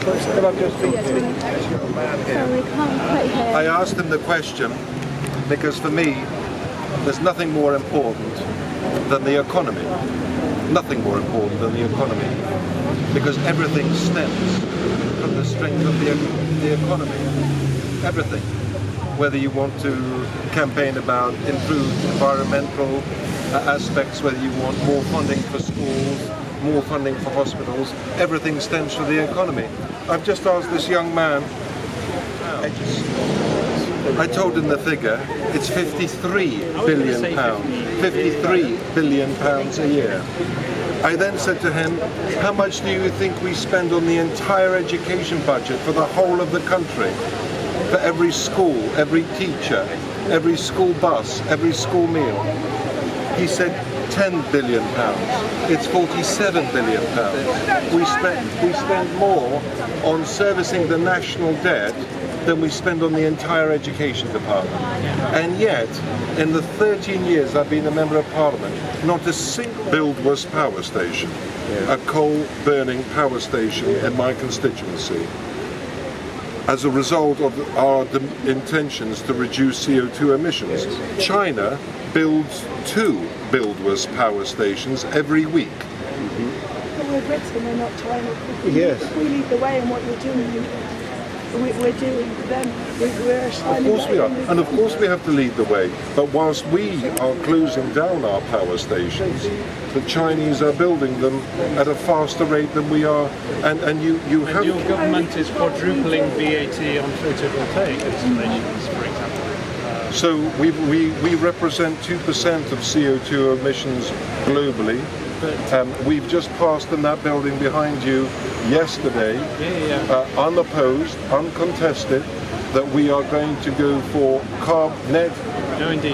I asked him the question because for me, there's nothing more important than the economy. Nothing more important than the economy. Because everything stems from the strength of the economy. Everything. Whether you want to campaign about improved environmental aspects, whether you want more funding for schools, more funding for hospitals, everything stems from the economy. I've just asked this young man, I told him the figure, it's 53 billion pounds. 53 billion pounds a year. I then said to him, how much do you think we spend on the entire education budget for the whole of the country? For every school, every teacher, every school bus, every school meal? He said 10 billion pounds. It's 47 billion pounds. We spend more on servicing the national debt than we spend on the entire education department. And yet, in the 13 years I've been a Member of Parliament, not a single build was power station, a coal-burning power station in my constituency, as a result of our intentions to reduce CO2 emissions. China builds 2 build-was power stations every week. But we're Britain, we're not China. Yes. If we lead the way in what you're doing, we're doing them. We're Of course we are, and of course we have to lead the way. But whilst we are closing down our power stations, the Chinese are building them at a faster rate than we are. And you have. Your government is quadrupling VAT on photovoltaic installations, for example. So we represent 2% of CO2 emissions globally. We've just passed in that building behind you yesterday, unopposed, uncontested, that we are going to go for net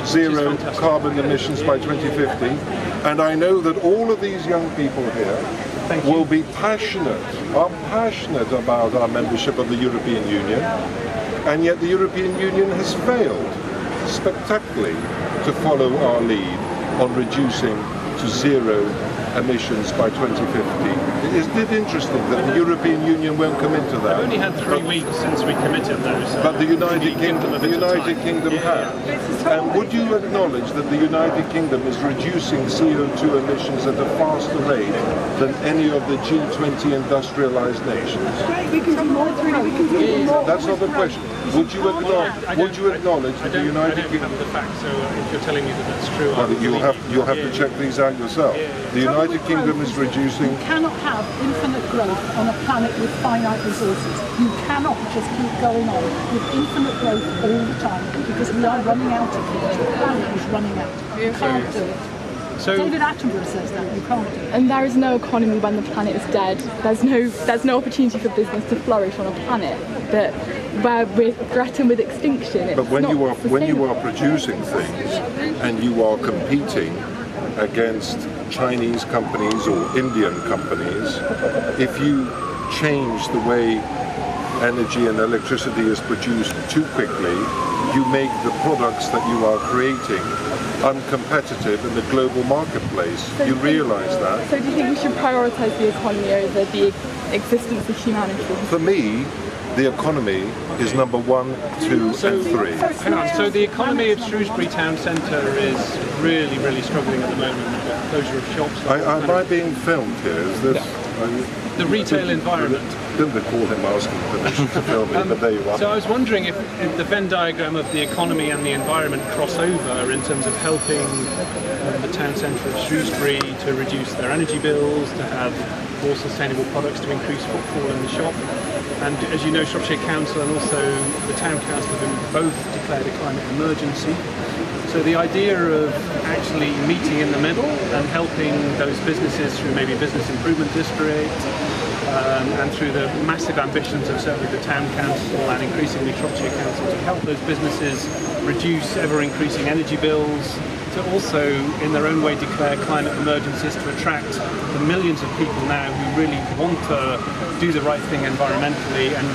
zero carbon emissions by 2050. And I know that all of these young people here will be passionate about our membership of the European Union, and yet the European Union has failed spectacularly to follow our lead on reducing to zero emissions by 2050. Isn't it interesting that the European Union won't commit to that? We've only had 3 weeks since we committed those. But the United Kingdom has. And would you acknowledge that the United Kingdom is reducing CO2 emissions at a faster rate than any of the G20 industrialized nations? We can do more. We can do more. That's not the question. Would you acknowledge that the United Kingdom? I don't have the facts, so if you're telling me that that's true, well, you'll have to check these out yourself. The United Kingdom is reducing. You cannot have infinite growth on a planet with finite resources. You cannot just keep going on with infinite growth all the time, because we are running out of things. The planet is running out. You can't do it. So, David Attenborough says that you can't do it. And there is no economy when the planet is dead. There's no opportunity for business to flourish on a planet that where we're threatened with extinction. But when you are producing things and you are competing against Chinese companies or Indian companies, if you change the way energy and electricity is produced too quickly, you make the products that you are creating uncompetitive in the global marketplace. So you realise that? So do you think we should prioritise the economy over the existence of humanity? For me, the economy is number 1, 2 and 3. Hang on, so the economy of Shrewsbury town centre is really, really struggling at the moment with the closure of shops. Am I being filmed here? Is this... The retail environment. Didn't recall him asking permission to film me, but there you are. So I was wondering if the Venn diagram of the economy and the environment cross over in terms of helping the town centre of Shrewsbury to reduce their energy bills, to have more sustainable products, to increase footfall in the shop. And as you know, Shropshire Council and also the Town Council have both declared a climate emergency. So the idea of actually meeting in the middle and helping those businesses through maybe business improvement district and through the massive ambitions of certainly the Town Council and increasingly Shropshire Council to help those businesses reduce ever-increasing energy bills, to also in their own way declare climate emergencies to attract the millions of people now who really want to do the right thing environmentally and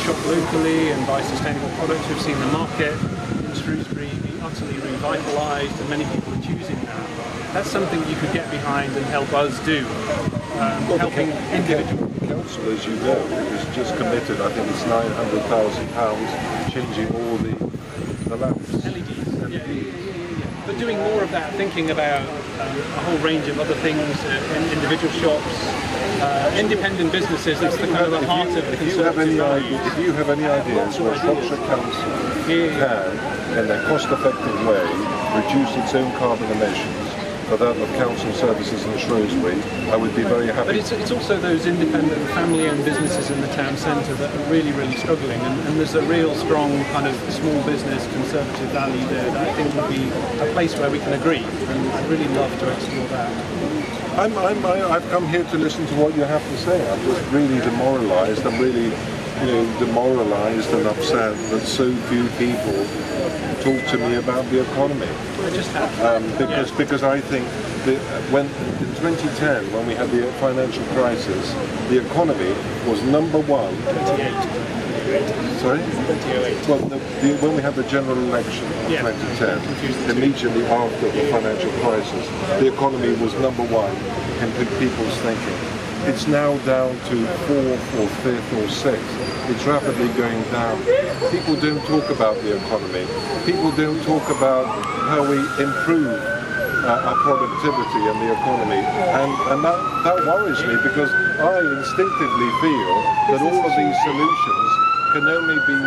shop locally and buy sustainable products. We've seen the market in Shrewsbury be utterly revitalised and many people are choosing that. That's something you could get behind and help us do, helping individuals. council, as you know, has just committed, I think it's £900,000, changing all the lamps. LEDs. But doing more of that, thinking about a whole range of other things in individual shops, independent businesses. That's the kind of the heart of the If you have any values. if you have any ideas where Shropshire Council can, in a cost-effective way, reduce its own carbon emissions for that of council services in Shrewsbury, I would be very happy. But it's also those independent family-owned businesses in the town centre that are really, really struggling, and there's a real strong kind of small business conservative value there that I think would be a place where we can agree, and I'd really love to explore that. I've come here to listen to what you have to say. I'm just really demoralised. I'm really, demoralised and upset that so few people talk to me about the economy. I just have. Because I think that when in 2010, when we had the financial crisis, the economy was number one. 28. Sorry? 2008. Well, when we had the general election in 2010, immediately after the financial crisis, the economy was number one in people's thinking. It's now down to 4th or 5th or 6th. It's rapidly going down. People don't talk about the economy. People don't talk about how we improve our productivity and the economy. And that worries me, because I instinctively feel that all of these solutions can only be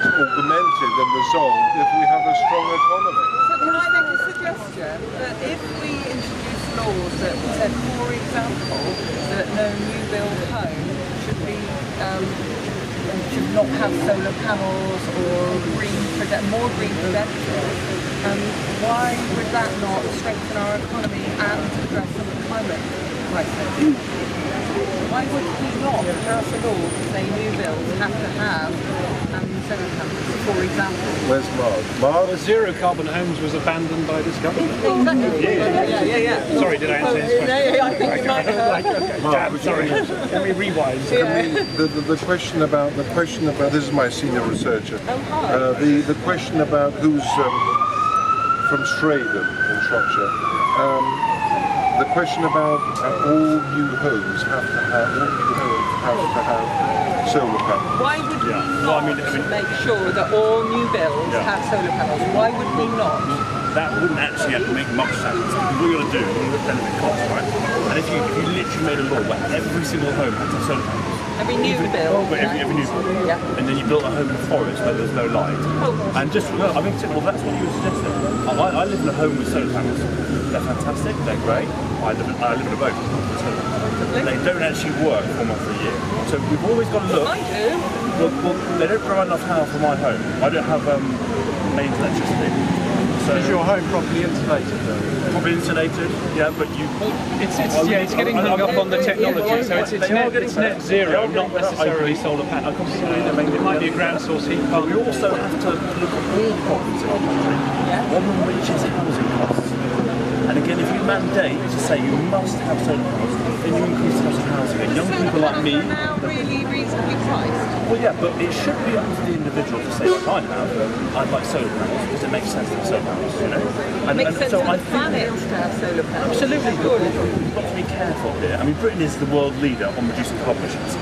augmented and resolved if we have a strong economy. So can I make a suggestion that if we introduce laws that said, for example, that no new build home should not have solar panels or more green credentials, why would that not strengthen our economy and address some of the climate crisis? Why would we not pass a law to say new builds have to have solar panels, for example? Where's Mark? Well, zero carbon homes was abandoned by this government. Exactly. Yeah. Sorry, did I answer his question? Yeah, I think you might have. Mark, Sorry, can we rewind? the question about this is my senior researcher. The question about who's from Straydon in Shropshire. The question about all new homes have to have solar panels. Why would we not make sure that all new builds have solar panels? Why would we not? That wouldn't actually make much sense, because what you're going to do is you're going to benefit costs, right? And if you literally made a law where every single home had to have solar panels, Every new build. Every new build. Yeah. And then you built a home in the forest where there's no light. And just, I mean, well, that's what you were suggesting. I live in a home with solar panels. They're fantastic, they're great. I live in a boat. They don't actually work 4 months a year. So we've always got to look. I do. Well, they don't provide enough power for my home. I don't have mains electricity. So Is your home properly insulated though? Probably insulated, yeah, but you... It's getting hung up on the technology, so it's net zero, not necessarily solar panels. It might be a ground source heat pump. We also have to look at all properties in our country. One of which is housing costs. And again, if you mandate to say you must have solar panels, then you increase the cost of housing. And young people like me... Solar panels are now really reasonably priced. Well, yeah, but it should be up to the individual to say, like I have, I'd like solar panels because it makes sense to have solar panels, you know? It makes sense so for the planet to have solar panels. Absolutely, but we've got to be careful here. I mean, Britain is the world leader on reducing carbon emissions.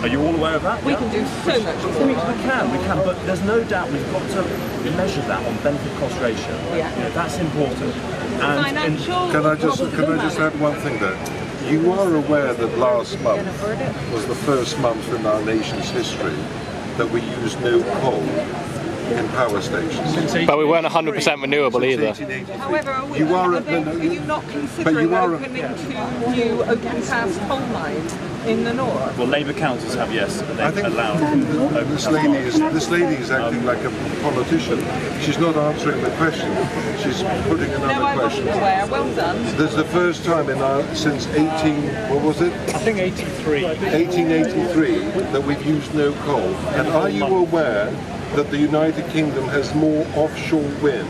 Are you all aware of that? We can do so much more. We can, but there's no doubt we've got to measure that on benefit-cost ratio. Yeah. You know, that's important. Financial. Can I just add one thing there? You are aware that last month was the first month in our nation's history that we used no coal in power stations. But we weren't 100% renewable either. However, are you not considering opening 2 new open-cast coal mines in the north? Well, Labour councils have, yes, I they've think allowed this lady is acting like a politician. She's not answering the question. She's putting No, another I wasn't question. aware. Well done. This is the first time since 1883 that we've used no coal. And are you aware that the United Kingdom has more offshore wind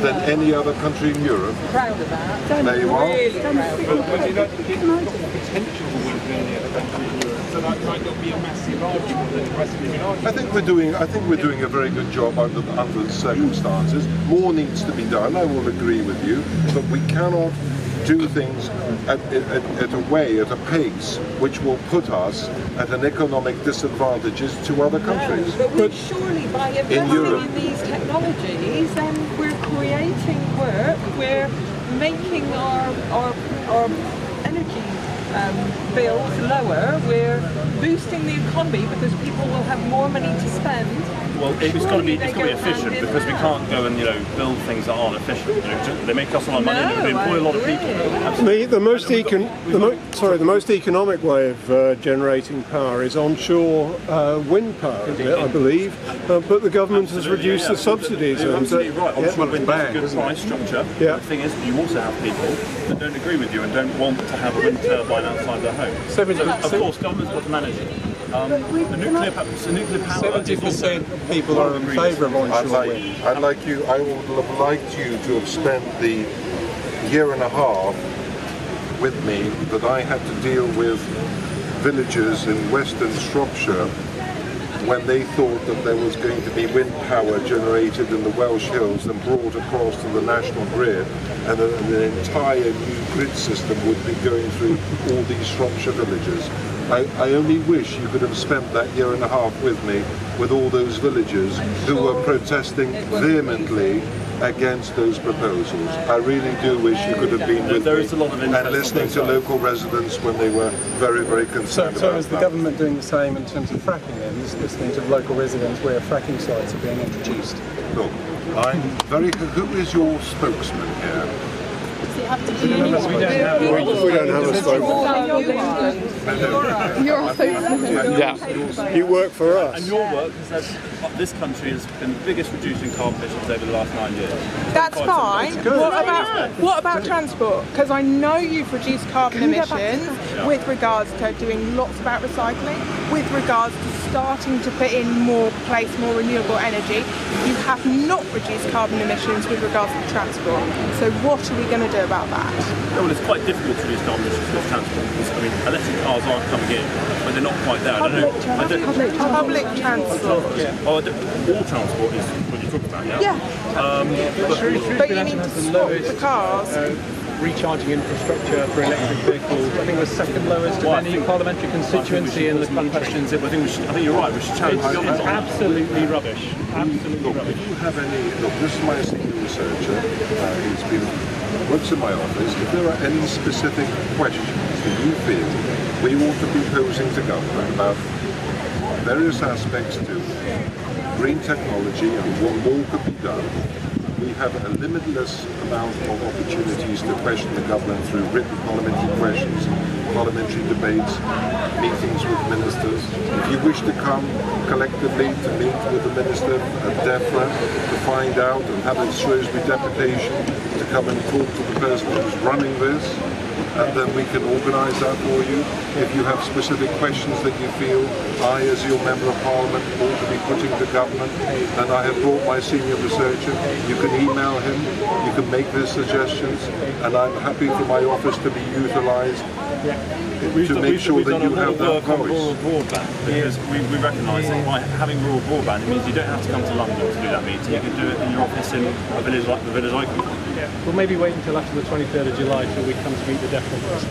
than any other country in Europe? Proud of that. There you are. Really proud of that. But the United Kingdom has got the potential for wind than any other country in Europe, so that might not be a massive argument that the rest of the argument. I think we're doing a very good job under the circumstances. More needs to be done, I will agree with you, but we cannot do things at a pace which will put us at an economic disadvantage to other countries. But surely by investing Europe. in these technologies, then we're creating work, we're making our energy bills lower, we're boosting the economy because people will have more money to spend. Well, it's got to be efficient because we can't go and build things that aren't efficient. They make us a lot of money and they employ a lot of people. The most economic way of generating power is onshore wind power, isn't it, I believe. But the government has reduced the subsidies. You're absolutely right. Onshore wind has a good price structure. Yeah. The thing is, you also have people that don't agree with you and don't want to have a wind turbine outside their home. So, of course, government's got to manage it. The nuclear power. 70% of people are in favour of onshore wind. I would have liked you to have spent the year and a half with me that I had to deal with villagers in western Shropshire when they thought that there was going to be wind power generated in the Welsh Hills and brought across to the national grid, and an entire new grid system would be going through all these Shropshire villages. I only wish you could have spent that year and a half with me with all those villagers who were protesting vehemently against those proposals. I really do wish you could have been with me and listening to local residents when they were very, very concerned So about is the that. government doing the same in terms of fracking then? Is listening to local residents where fracking sites are being introduced? Look, who is your spokesman here? We don't have a spokesman. You're our spokesman. Yeah. You work for us. And your work has this country has been the biggest reducing carbon emissions over the last 9 years. That's fine. What about transport? Because I know you've reduced carbon emissions with regards to doing lots about recycling, with regards to starting to put in more renewable energy. You have not reduced carbon emissions with regards to transport. So what are we going to do about that? Well, it's quite difficult to reduce carbon emissions with transport. I mean, electric cars aren't coming in, but they're not quite there. Public transport. All transport is what you talk about, yeah? Yeah. But you need to stop the cars. Recharging infrastructure for electric vehicles. I think the second lowest of any parliamentary constituency in the country. I think you're right. We should challenge the government. It's absolutely rubbish. Absolutely rubbish. If you have any, this is my senior researcher, works in my office. If there are any specific questions that you feel we ought to be posing to government about various aspects to green technology and what more could be done, we have a limitless amount of opportunities to question the government through written parliamentary questions, parliamentary debates, meetings with ministers. If you wish to come collectively to meet with the minister at DEFRA to find out and have a Shrewsbury deputation to come and talk to the person who's running this, and then we can organise that for you. If you have specific questions that you feel I, as your Member of Parliament, ought to be putting to government, then I have brought my senior researcher. You can email him, you can make those suggestions, and I'm happy for my office to be utilised to make sure that you have that voice. Rural broadband, because we recognise that by having rural broadband, it means you don't have to come to London to do that meeting. You can do it in your office in a village like the village I come from. We'll maybe wait until after the 23rd of July till we come to meet the DEFRA first.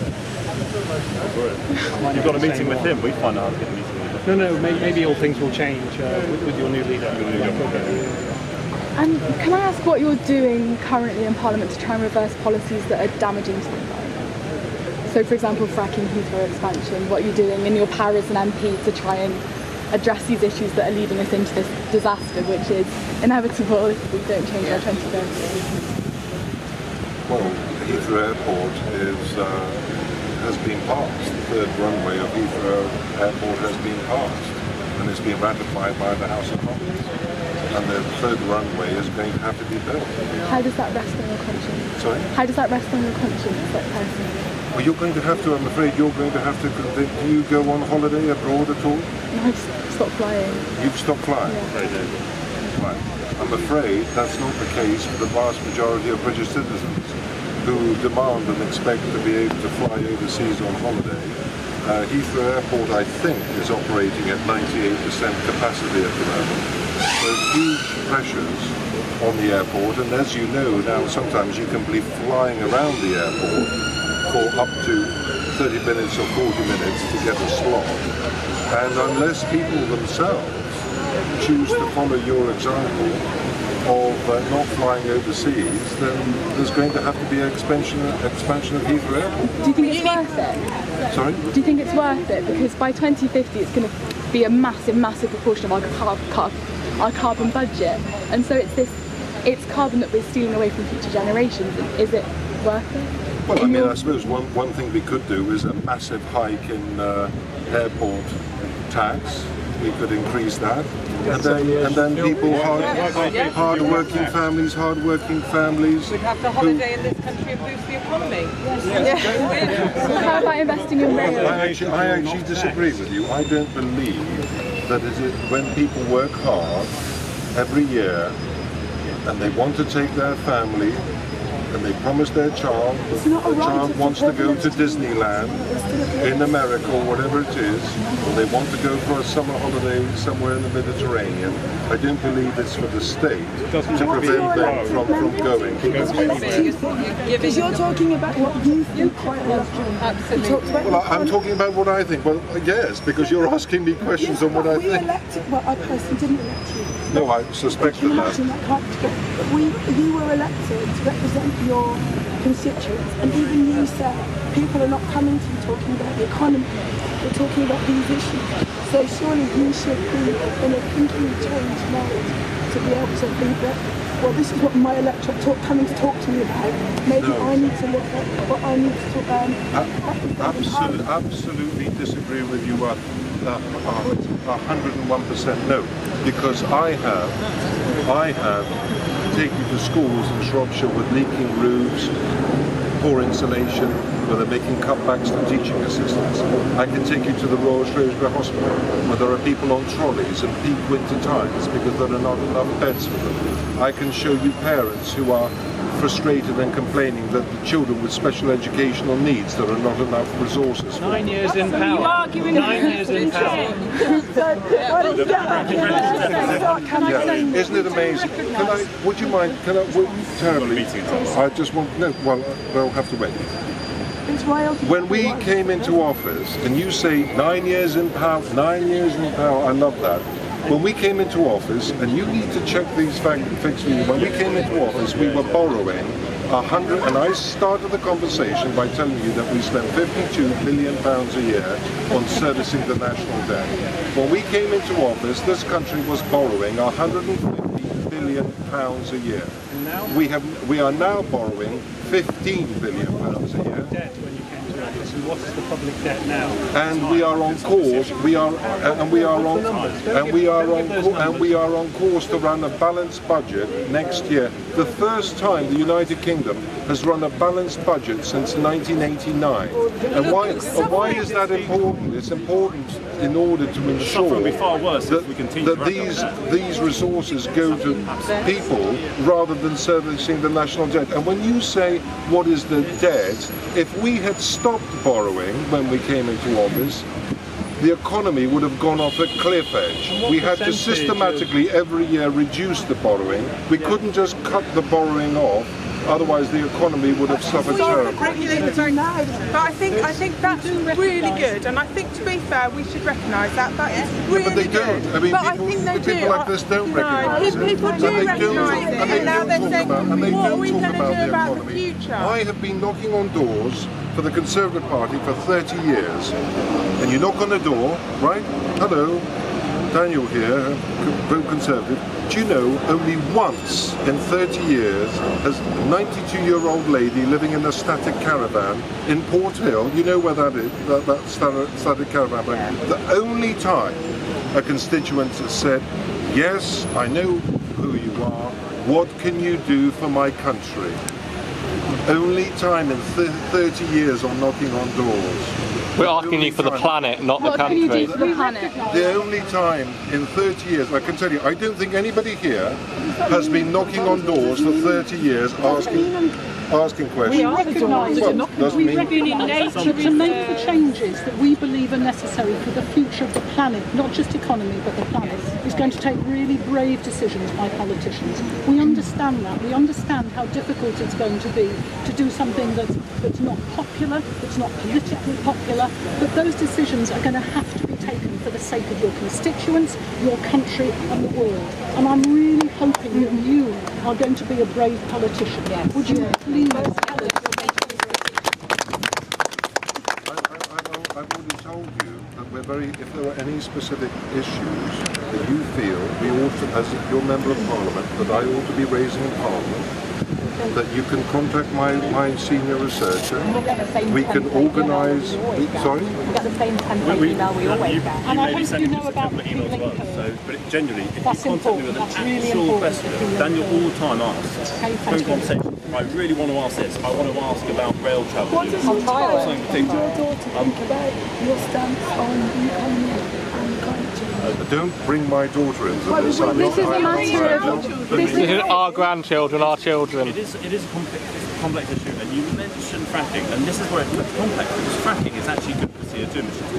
You've got a meeting with him. We find out how to get a meeting with him. No, maybe all things will change with your new leader. And can I ask what you're doing currently in Parliament to try and reverse policies that are damaging to the environment? So, for example, fracking, Heathrow expansion, what you're doing in your power as an MP to try and address these issues that are leading us into this disaster, which is inevitable if we don't change our 2030. Well, Heathrow Airport has been passed. The third runway of Heathrow Airport has been passed, and it's been ratified by the House of Commons. And the third runway is going to have to be built. How does that rest on your conscience? Sorry? How does that rest on your conscience, like personally? Well, you're going to have to, I'm afraid you're going to have to, do you go on holiday abroad at all? No, I've stopped flying. You've stopped flying? Yeah. Right. I'm afraid that's not the case for the vast majority of British citizens who demand and expect to be able to fly overseas on holiday. Heathrow Airport, I think, is operating at 98% capacity at the moment. So huge pressures on the airport, and as you know now, sometimes you can be flying around the airport for up to 30 minutes or 40 minutes to get a slot. And unless people themselves choose to follow your example of not flying overseas, then there's going to have to be an expansion of Heathrow Airport. Do you think it's worth it? Sorry? Do you think it's worth it? Because by 2050 it's going to be a massive, massive proportion of our carbon budget. And so it's carbon that we're stealing away from future generations. Is it worth it? Well, I mean, I suppose one thing we could do is a massive hike in airport tax. We could increase that, and then people, hard-working families. We'd have to holiday in this country and boost the economy. How about investing in rail? I actually disagree with you. I don't believe that when people work hard every year and they want to take their family and they promise their child that the child wants to go to Disneyland in America or whatever it is, or they want to go for a summer holiday somewhere in the Mediterranean, I don't believe it's for the state to prevent them from going. Because you're talking about what you think quite often. Absolutely. Well, I'm talking about what I think. Well, yes, because you're asking me questions on what I think. Elected, well, I personally didn't elect you. No, I suspected that. You were elected to represent your constituents, and even you said people are not coming to you talking about the economy, they're talking about these issues. So surely you should be in a thinking change mode to be able to think that, well, this is what my electorate coming to talk to me about. Maybe I need to look at what I need to talk about. Absolutely disagree with you 101% no, because I have taken you to schools in Shropshire with leaking roofs, poor insulation, where they're making cutbacks to teaching assistants. I can take you to the Royal Shrewsbury Hospital, where there are people on trolleys at peak winter times because there are not enough beds for them. I can show you parents who are frustrated and complaining that the children with special educational needs, there are not enough resources for. 9 years in power. 9 years in power. Isn't it amazing? Would you mind, terribly, I just want, no, well, we'll have to wait. When we came into office, and you say 9 years in power, 9 years in power, I love that. When we came into office, and you need to check these facts with me, when we came into office, we were borrowing 100, and I started the conversation by telling you that we spent £52 billion a year on servicing the national debt. When we came into office, this country was borrowing £150 billion a year. We are now borrowing £15 billion a year. And what is the public debt now? And we are on course. We are on course to run a balanced budget next year. The first time the United Kingdom has run a balanced budget since 1989. And why is that important? It's important in order to ensure that these resources go to people rather than servicing the national debt. And when you say what is the debt, if we had stopped borrowing when we came into office, the economy would have gone off a cliff edge. We had to systematically every year reduce the borrowing. We couldn't just cut the borrowing off, otherwise the economy would have suffered terribly. But I think that's really good, and I think, to be fair, we should recognise that. That is really but they good. don't. I mean, people like this don't recognise it. People do recognise it, and now they're saying, what are we going to do about the future? I have been knocking on doors for the Conservative Party for 30 years. And you knock on the door, right? Hello, Daniel here, vote Conservative. Do you know, only once in 30 years has a 92-year-old lady living in a static caravan in Port Hill, you know where that is, that static caravan, yeah. The only time a constituent has said, yes, I know who you are, what can you do for my country? Only time in 30 years of knocking on doors. We're asking you for the planet, not the country. What can you do for the planet? The only time in 30 years, I can tell you, I don't think anybody here has been knocking on doors for 30 years asking... asking questions. We recognise doesn't mean to make the changes that we believe are necessary for the future of the planet, not just economy but the planet, is going to take really brave decisions by politicians. We understand that. We understand how difficult it's going to be to do something that's not popular, that's not politically popular, but those decisions are going to have to be taken for the sake of your constituents, your country and the world. And I'm really hoping that you are going to be a brave politician. Yes. Would you please tell us? I've already told you that if there are any specific issues that you feel we ought to, as your Member of Parliament, that I ought to be raising in Parliament, that you can contact my senior researcher. We can organise. Sorry? We get the same template email we always get. And I hope you know about the email as well. So, but it genuinely, if That's you contact me with an important. That's really actual important. question, Daniel all the time asks, Okay, phone fantastic. conversation, I really want to ask this, I want to ask about rail travel. What does your child Something and to think your daughter think about your stance on the economy and climate change? Don't bring my daughter into this. This is a matter of... This is our grandchildren, our children. It is a complex issue, and you mentioned fracking, and this is where it's complex, because fracking is actually good for CO2 emissions.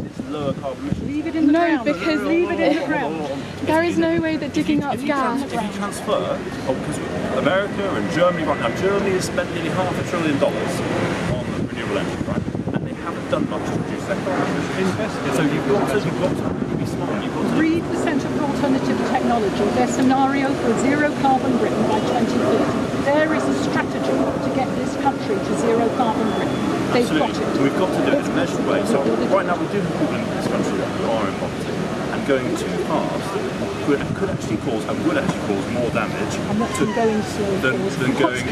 It's lower carbon emissions. Leave it in the ground. because leave it in the ground. there is no way that digging up gas... If you transfer, because America and Germany right now, Germany has spent nearly $500 billion on renewable energy, right? And they haven't done much to reduce their carbon emissions. So you've got to really be smart. You've got to 3% of alternative technology, their scenario for a zero carbon Britain by 2030. There is a strategy to get this country to zero carbon Britain. They've got it. We've got to do it in a measured way. So right now we do have people in this country who are in poverty, and going too fast could actually cause and would actually cause more damage going slow than going.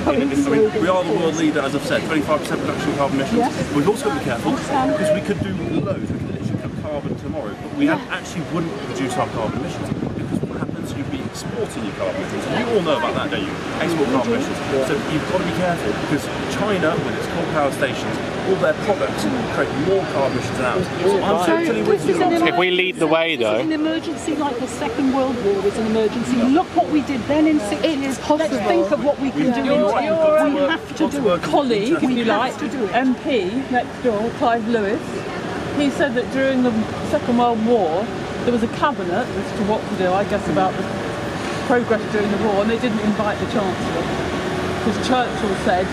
We are the world leader, as I've said, 25% reduction in carbon emissions. Yes. We've also got to be careful because we could do loads. We could literally cut carbon tomorrow, but we actually wouldn't reduce our carbon emissions because what happens? You'd be exporting your carbon emissions. And you all know about that, don't you? Export carbon emissions. So you've got to be careful because China, with its coal power stations, all their products create more carbon emissions than ours. So I'm totally with you. If we lead the way, though. An emergency like the Second World War is an emergency. Look what we did then in 6 years. Let's think of what we can do in 10. We have to do it. Colleague, if you like, MP next door, Clive Lewis, he said that during the Second World War there was a cabinet as to what to do, I guess, about the progress during the war, and they didn't invite the Chancellor because Churchill said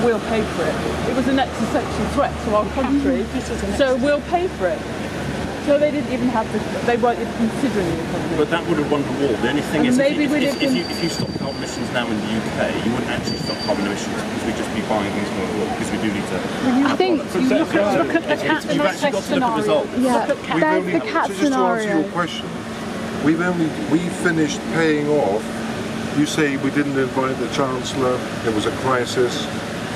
we'll pay for it. It was an existential threat to our country, so we'll pay for it. So they didn't even have they weren't even considering the economy. But that would have won the war. The only thing is, maybe if you stop carbon emissions now in the UK, you wouldn't actually stop carbon emissions because we'd just be buying things from the world because we do need to. I think Look at the cat You've actually got to look at results. there's the cat Just to answer your scenario. question, we finished paying off. You say we didn't invite the Chancellor. It was a crisis.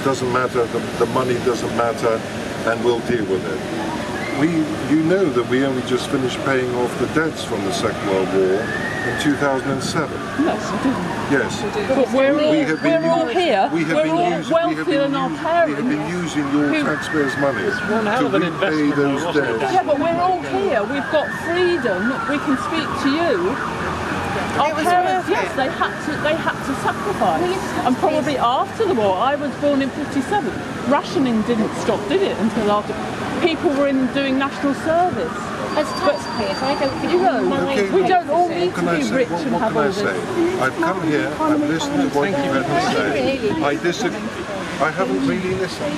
Doesn't matter. The money doesn't matter, and we'll deal with it. You know that we only just finished paying off the debts from the Second World War in 2007. Yes, we did. Yes. But we're all here. We have been using your taxpayers' money to repay those debts. Yeah, but we're all here. We've got freedom. We can speak to you. Our parents, yes, they had to sacrifice. And probably after the war, I was born in 57. Rationing didn't stop, did it? Until after people were doing national service. As taxpayers, I don't think we don't all need to be rich and have all this. I've come here, I've listened to what you've had to say. I disagree. I haven't really listened.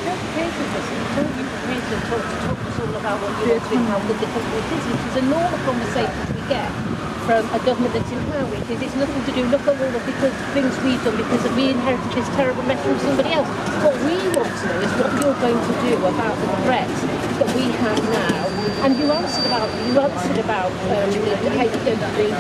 Talk to us all about what you're doing, how good the country is, which is a normal conversation we get from a government that's in power, which is it's nothing to do, look at all of the things we've done because we inherited this terrible mess from somebody else. What we want to know is what you're going to do about the threats that we have now. And you answered about how you're going to build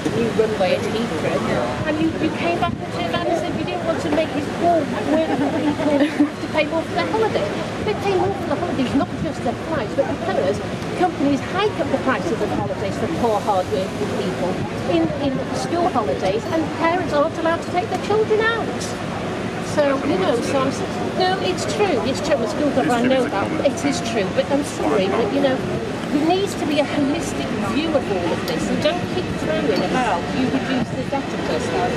the new runway at Heathrow, and you came back and turned around and said you didn't want to make this poor working people have to pay more for their holidays. They pay more for the holidays, not just their flights, but because companies hike up the prices of holidays for poor, hard-working people in school holidays, and parents aren't allowed to take their children out. So, no, it's true. It's true. I'm a school governor, I know that. It is true. But I'm sorry, but, there needs to be a holistic view of all of this, and don't keep throwing about you reduce the deficit.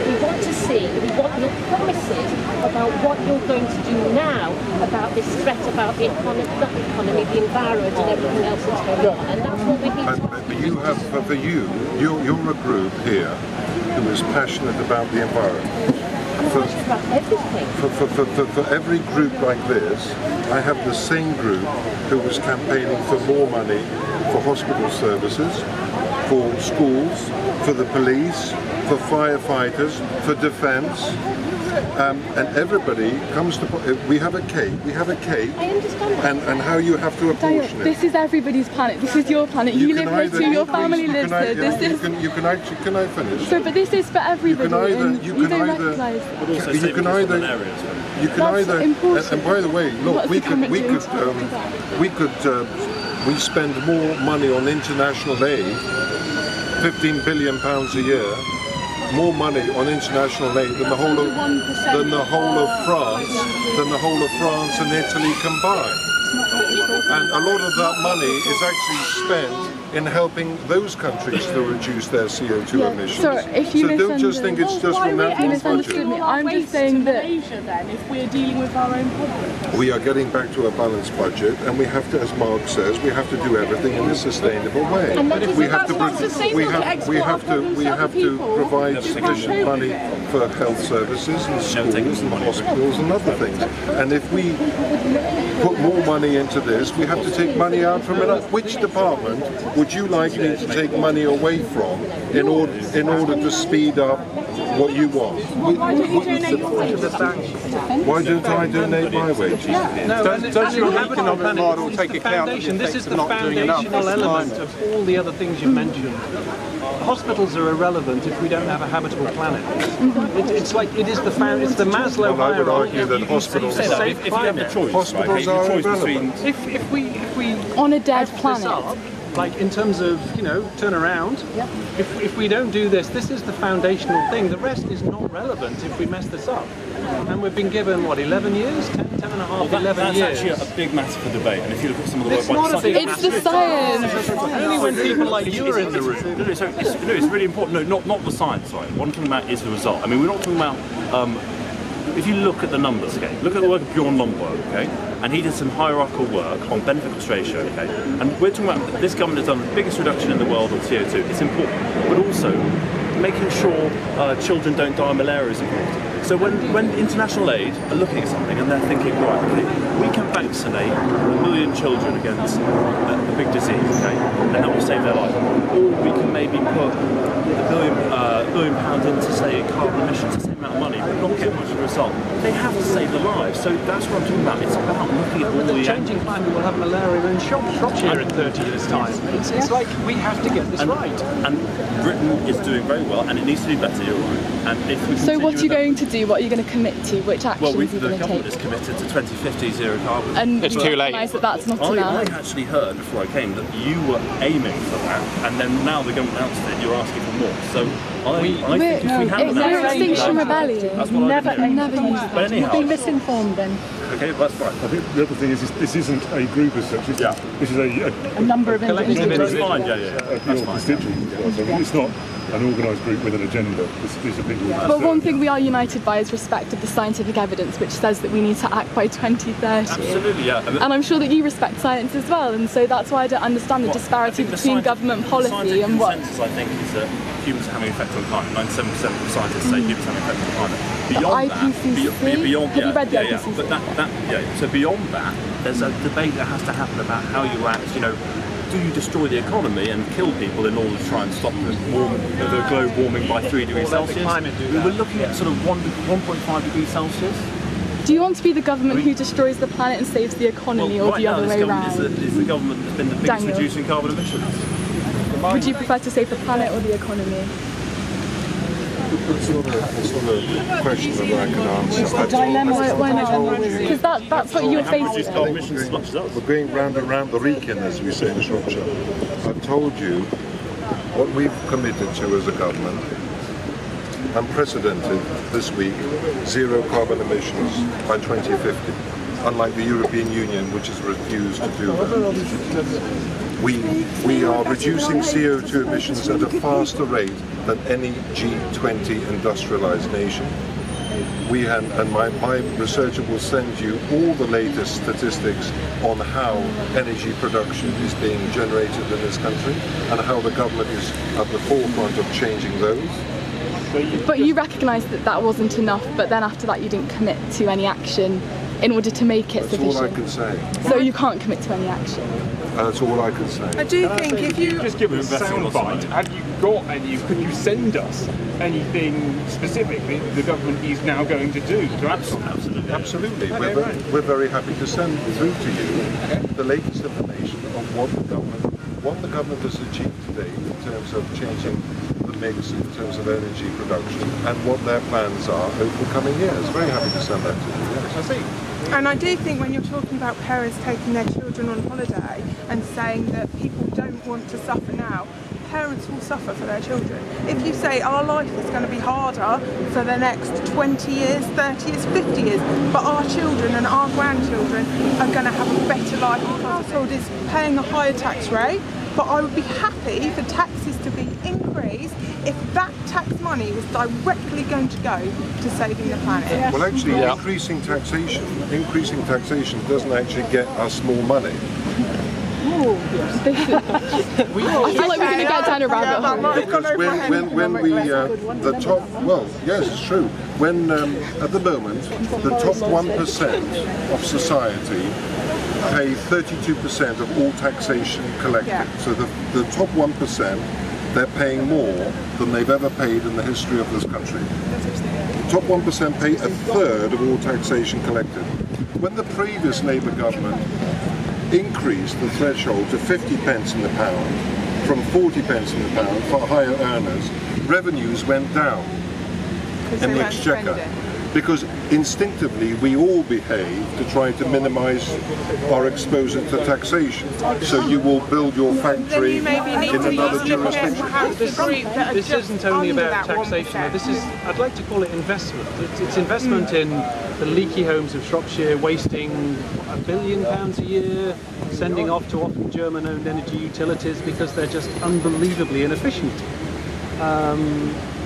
We want to see, we want your promises about what you're going to do now about this threat about the economy, not the economy, the environment and everything else that's going on. And that's what we need to But you have, for you, you're a group here who is passionate about the environment. For every group like this, I have the same group who was campaigning for more money for hospital services, for schools, for the police, for firefighters, for defence, and everybody comes to. We have a cake. And how you have to apportion it. This is everybody's planet. This is your planet. You live here too. Your family lives here. Can I finish? So, but this is for everybody. You don't recognise it. You can either. And by the way, look, we spend more money on international aid, £15 billion a year, more money on international aid than the whole of France and Italy combined. And a lot of that money is actually spent in helping those countries to reduce their CO2 emissions. So if you don't just think it's just from that one budget. I'm just saying that then, if we're dealing with our own problems. We are getting back to a balanced budget, and we have to, as Mark says, we have to do everything in a sustainable way. We have to provide sufficient money for health services and schools and hospitals and other things. And if we put more money into this, we have to take money out from it. Which department would you like me to take money away from in order to speed up what you want? Why don't I donate my wages? Does your economic model take account of the This is effects of the not doing enough? foundational element of all the other things you mentioned. Hospitals are irrelevant if we don't have a habitable planet. It's like it is the Maslow hierarchy. I would argue that hospitals if you have a choice, hospitals are irrelevant. If we on a dead F planet. this up, like in terms of, turn around, if we don't do this, this is the foundational thing. The rest is not relevant if we mess this up. And we've been given, 11 years? 10 and a half, 11 years. That's actually a big matter for debate, and if you look at some of the It's not a big It's the science. Only when people like you are in the room. It's really important. No, not the science side. What I'm talking about is the result. I mean, we're not talking about. If you look at the numbers, okay, look at the work of Bjorn Lomborg, okay, and he did some hierarchical work on benefit-cost ratio, okay, and we're talking about this government has done the biggest reduction in the world of CO2. It's important, but also making sure children don't die of malaria is important. So when international aid are looking at something and they're thinking, right, okay, we can vaccinate 1 million children against a big disease, okay, and that will save their life. Or we can maybe put £1 billion into, say, carbon emissions, the same amount of money, but not get much of a result. They have to save the lives. So that's what I'm talking about. It's about looking at all With the the changing climate, we'll have malaria in Shropshire in 30 years' time. It's like we have to get this right. And Britain is doing very well, and it needs to be better, you're right. And if we So what are you going to do? What are you going to commit to? Which actions are you the going to government take? is committed to 2050 zero carbon. And It's too late. recognise that that's not I enough. actually heard before I came that you were aiming for that, and then now the government announced it, you're asking for more. So I think if we have an We're Extinction Rebellion. that's what Never I use that. But anyhow, misinformed then. okay, that's fine. I think the other thing is this isn't a group as such. This is A number of individuals. That's fine, yeah. your constituents. So it's not an organised group with an agenda. These are people. But one thing we are united by is respect of the scientific evidence, which says that we need to act by 2030. Absolutely, yeah. And I'm sure that you respect science as well, and so that's why I don't understand the disparity between government policy and what. The consensus, I think, is that humans are having an effect on climate. 97% of the scientists say humans have an effect on climate. Beyond IPCC? beyond Have you read the yeah, IPCC? But so beyond that, there's a debate that has to happen about how you act. Do you destroy the economy and kill people in order to try and stop the globe warming by 3 degrees Celsius? We're looking at sort of 1.5 degrees Celsius. Do you want to be the government who destroys the planet and saves the economy, or the other way around? Is the government that's been the biggest reducing carbon emissions. Would you prefer to save the planet or the economy? It's not a question that I can answer. Why not? Because that's what you're facing. We're going round and round the Wrekin, as we say in Shropshire. I've told you what we've committed to as a government. Unprecedented this week, zero carbon emissions by 2050, unlike the European Union, which has refused to do that. We are reducing CO2 emissions at a faster rate than any G20 industrialized nation. And my researcher will send you all the latest statistics on how energy production is being generated in this country and how the government is at the forefront of changing those. But you recognised that that wasn't enough, but then after that you didn't commit to any action in order to make it sufficient. That's all I can say. So you can't commit to any action? That's all I can say. I do think if you just give us a soundbite, have you got any? Could you send us anything specific that the government is now going to do to Absolutely. We're very happy to send through to you the latest information on what the government has achieved today in terms of changing the mix in terms of energy production and what their plans are over the coming years. Very happy to send that to you. Yes. I see. And I do think when you're talking about parents taking their children on holiday and saying that people don't want to suffer now, parents will suffer for their children. If you say our life is going to be harder for the next 20 years, 30 years, 50 years, but our children and our grandchildren are going to have a better life. Our household is paying a higher tax rate, but I would be happy for taxes to be increased if that tax money was directly going to go to saving the planet. Well, actually, increasing taxation doesn't actually get us more money. I feel like we're going to get down a rabbit hole. Because when we, the top, well, yes, it's true. When, at the moment, the top 1% of society pay 32% of all taxation collected. Yeah. So the top 1%, they're paying more than they've ever paid in the history of this country. The top 1% pay a third of all taxation collected. When the previous Labour government increased the threshold to 50 pence in the pound from 40 pence in the pound for higher earners, revenues went down in the exchequer. Because instinctively we all behave to try to minimise our exposure to taxation. So you will build your factory in another jurisdiction. This isn't only about taxation. This is, I'd like to call it investment. It's investment in the leaky homes of Shropshire, wasting £1 billion a year, sending off to often German-owned energy utilities because they're just unbelievably inefficient.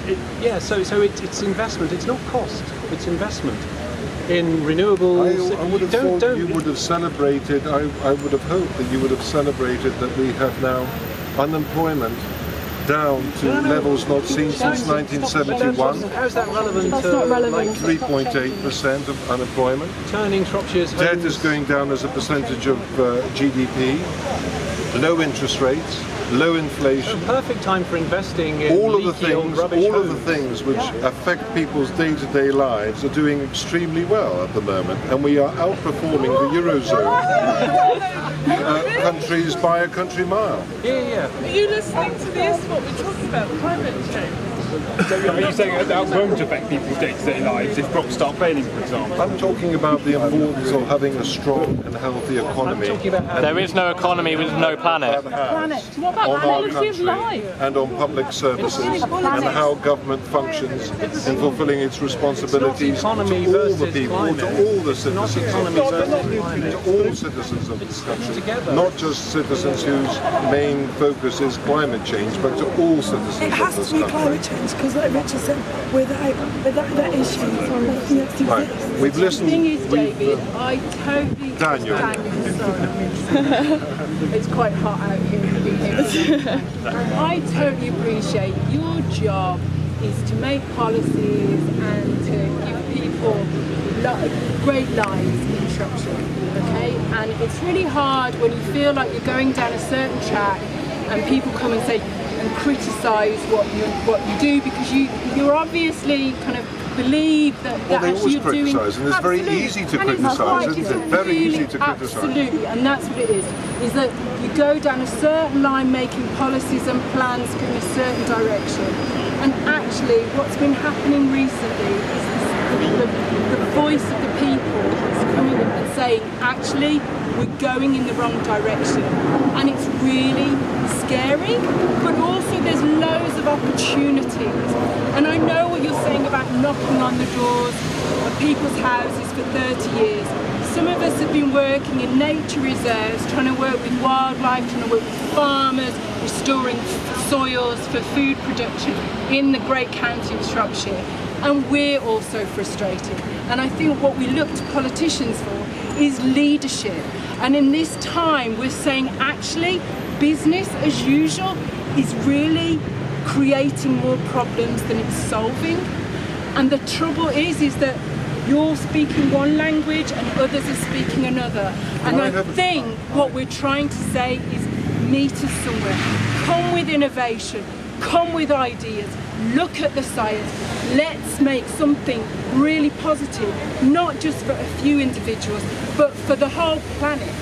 It's investment. It's not cost. It's investment in renewables. I would have thought you would have celebrated. I would have hoped that you would have celebrated that we have now unemployment down to levels not seen since 1971. How is that relevant? That's not relevant. 3.8% of unemployment. Turning Shropshire's debt is going down as a percentage of GDP. Low interest rates. Low inflation. A perfect time for investing in all of the things which affect people's day-to-day lives are doing extremely well at the moment, and we are outperforming the Eurozone countries by a country mile. Yeah. Are you listening to this? What we're talking about, climate change? So are you saying that won't affect people's day-to-day lives if crops start failing, for example? I'm talking about the importance of having a strong and healthy economy. There is no economy with no planet. What about on our quality of country life? and on public services and how government functions in fulfilling its responsibilities to all the people, to all the citizens, to all citizens of this country, not just citizens whose main focus is climate change, but to all citizens of this country. It has to be climate change because, like Richard said, without that issue, nothing else exists. We've listened. The thing is, David, I totally. Daniel. Sorry. It's quite hot out here. I totally appreciate your job is to make policies and to give people great lives in Shropshire, okay? And it's really hard when you feel like you're going down a certain track and people come and say and criticise what you do because you're obviously kind of believe that actually you're doing. Well, they always criticise, and it's very easy to criticise, isn't it? Very easy to criticise. Absolutely, and that's what it is that you go down a certain line making policies and plans in a certain direction. And actually what's been happening recently is the voice of the people is coming up and saying, actually, we're going in the wrong direction. And it's really scary, but also there's loads of opportunities. And I know what you're saying about knocking on the doors of people's houses for 30 years. some of us have been working in nature reserves, trying to work with wildlife, trying to work with farmers, restoring soils for food production in the great county of Shropshire. And we're also frustrated. And I think what we look to politicians for is leadership. And in this time, we're saying actually business as usual is really creating more problems than it's solving. And the trouble is that you're speaking one language and others are speaking another. And I think what we're trying to say is meet us somewhere. Come with innovation, come with ideas, look at the science. Let's make something really positive, not just for a few individuals, but for the whole planet,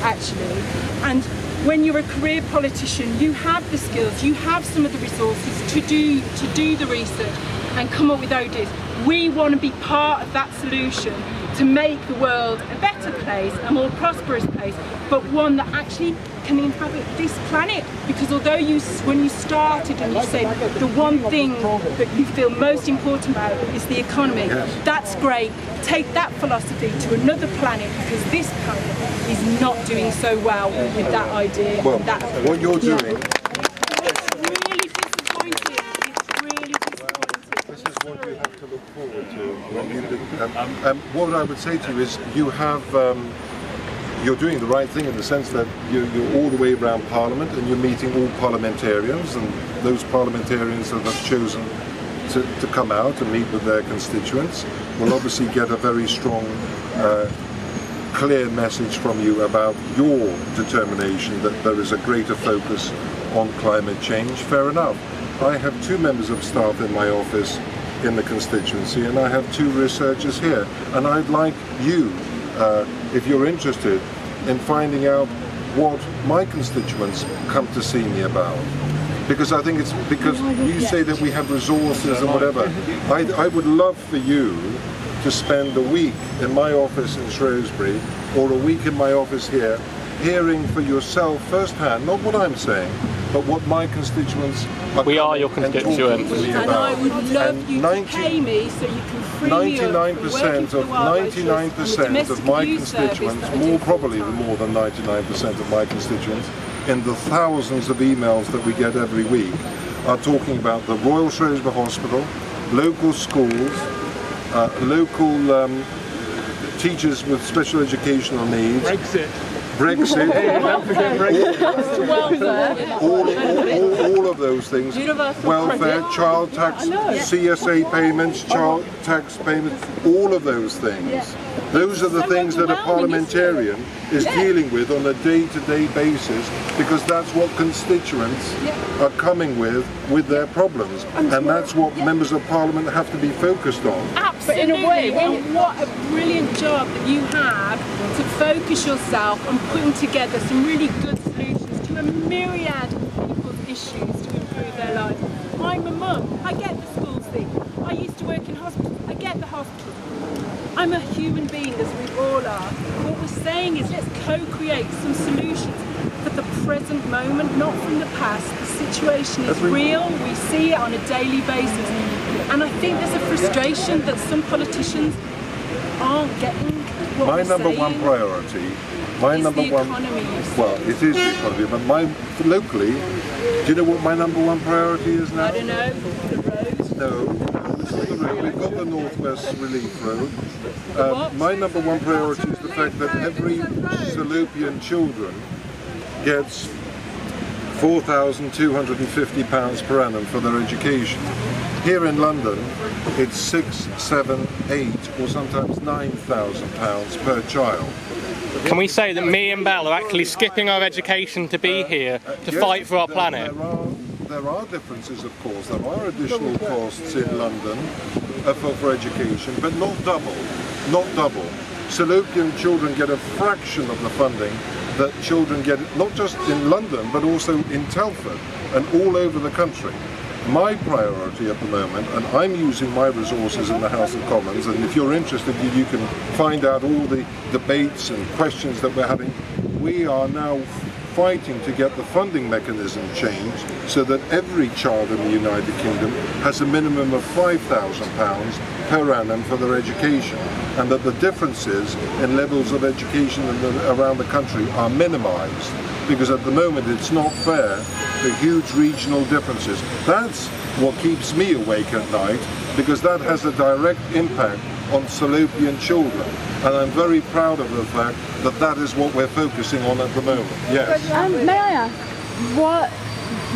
actually. And when you're a career politician, you have the skills, you have some of the resources to do the research and come up with ideas. We want to be part of that solution to make the world a better place, a more prosperous place, but one that actually can inhabit this planet. Because although when you started and you said the one thing that you feel most important about is the economy, that's great. Take that philosophy to another planet, because this planet is not doing so well with that idea. Well, what you're doing... What you have to look forward to. What I would say to you is you have, you're doing the right thing in the sense that you're all the way around Parliament and you're meeting all parliamentarians, and those parliamentarians that have chosen to come out and meet with their constituents will obviously get a very strong, clear message from you about your determination that there is a greater focus on climate change. Fair enough. I have 2 members of staff in my office in the constituency, and I have 2 researchers here, and I'd like you, if you're interested, in finding out what my constituents come to see me about. Because I think it's because you say that we have resources and whatever. I would love for you to spend a week in my office in Shrewsbury or a week in my office here, hearing for yourself firsthand, not what I'm saying, but what my constituents are. We are your constituents. And I would love you to pay me so you can free me up from working for the Wildlife Trust and the 99% of my domestic use constituents, service that I do probably full-time. more than 99% of my constituents, in the thousands of emails that we get every week, are talking about the Royal Shrewsbury Hospital, local schools, local teachers with special educational needs. Brexit, all of those things, welfare, child tax, CSA payments, child tax payments, all of those things. Those are the things that a parliamentarian is dealing with on a day-to-day basis, because that's what constituents are coming with their problems, and that's what members of Parliament have to be focused on. Absolutely. But in a way, what a brilliant job that you have to focus yourself on putting together some really good solutions to a myriad of people's issues to improve their lives. I'm a mum, I get the schools thing. I used to work in hospitals, I get the hospitals. I'm a human being, as we all are. What we're saying is let's co-create some solutions for the present moment, not from the past. The situation is real, we see it on a daily basis. And I think there's a frustration that some politicians aren't getting what My we're number saying. one priority, my Is number the one, economy, you said. well, it is the economy, but locally, do you know what my number one priority is now? I don't know, the roads. No, it's not the road. We've got the Northwest Relief Road. My number one priority is the fact that every Salopian children gets £4,250 per annum for their education. Here in London, it's 6, 7, 8, or sometimes £9,000 per child. Can we say that me and Belle are actually skipping our education to be here to fight for our planet? There are differences, of course. There are additional costs in London for education, but not double. Not double. Salopian children get a fraction of the funding that children get, not just in London, but also in Telford and all over the country. My priority at the moment, and I'm using my resources in the House of Commons, and if you're interested, you can find out all the debates and questions that we're having. We are now fighting to get the funding mechanism changed so that every child in the United Kingdom has a minimum of £5,000 per annum for their education, and that the differences in levels of education around the country are minimised, because at the moment it's not fair, the huge regional differences. That's what keeps me awake at night, because that has a direct impact on Salopian children, and I'm very proud of the fact that that is what we're focusing on at the moment. Yes. May I ask,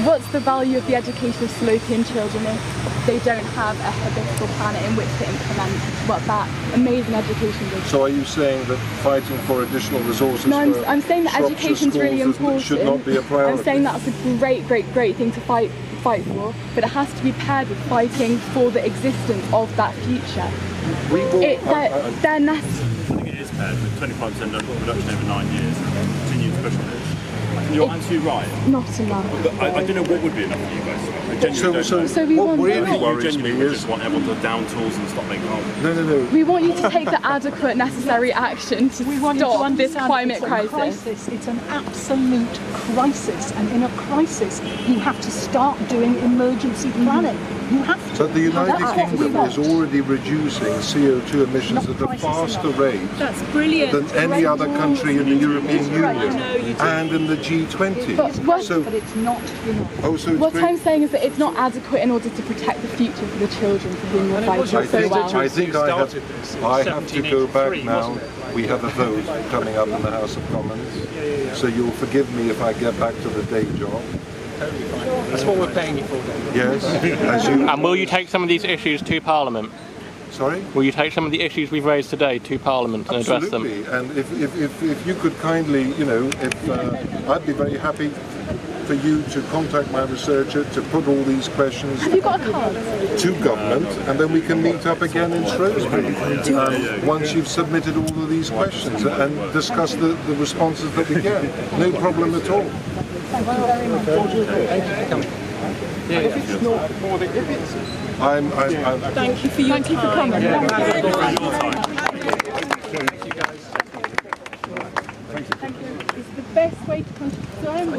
what's the value of the education of Salopian children if they don't have a habitable planet in which to implement what that amazing education does? So are you saying that fighting for additional resources No, I'm saying that education is really important. Should not be a priority? I'm saying that's a great thing to fight for, but it has to be paired with fighting for the existence of that future. They're necessary. I think it is paired with 25% reduction over 9 years, continued push on it. You're absolutely right. Not enough. But I don't know what would be enough for you guys. I genuinely don't know. So we what want really worries me is just want everyone to down tools and stop making harm. No. We want you to take the adequate, necessary action to stop this climate crisis. It's an absolute crisis, and in a crisis, you have to start doing emergency planning. You have to. But the United Kingdom is already reducing CO2 emissions at a faster rate than any other country in the European Union and in the G20. But it's not enough. What I'm saying is that it's not adequate in order to protect the future for the children for whom we're fighting so well. I think I have to go back now. We have a vote coming up in the House of Commons, so you'll forgive me if I get back to the day job. That's what we're paying you for. Yes. And will you take some of these issues to Parliament? Sorry? Will you take some of the issues we've raised today to Parliament and address them? Absolutely. And if you could kindly, I'd be very happy for you to contact my researcher to put all these questions Have you got a card? to government, and then we can meet up again in Shrewsbury once you've submitted all of these questions and discuss the responses that we get. No problem at all. Thank you very much. If it's not more than if it's. Thank you for your time. It's the best way to concern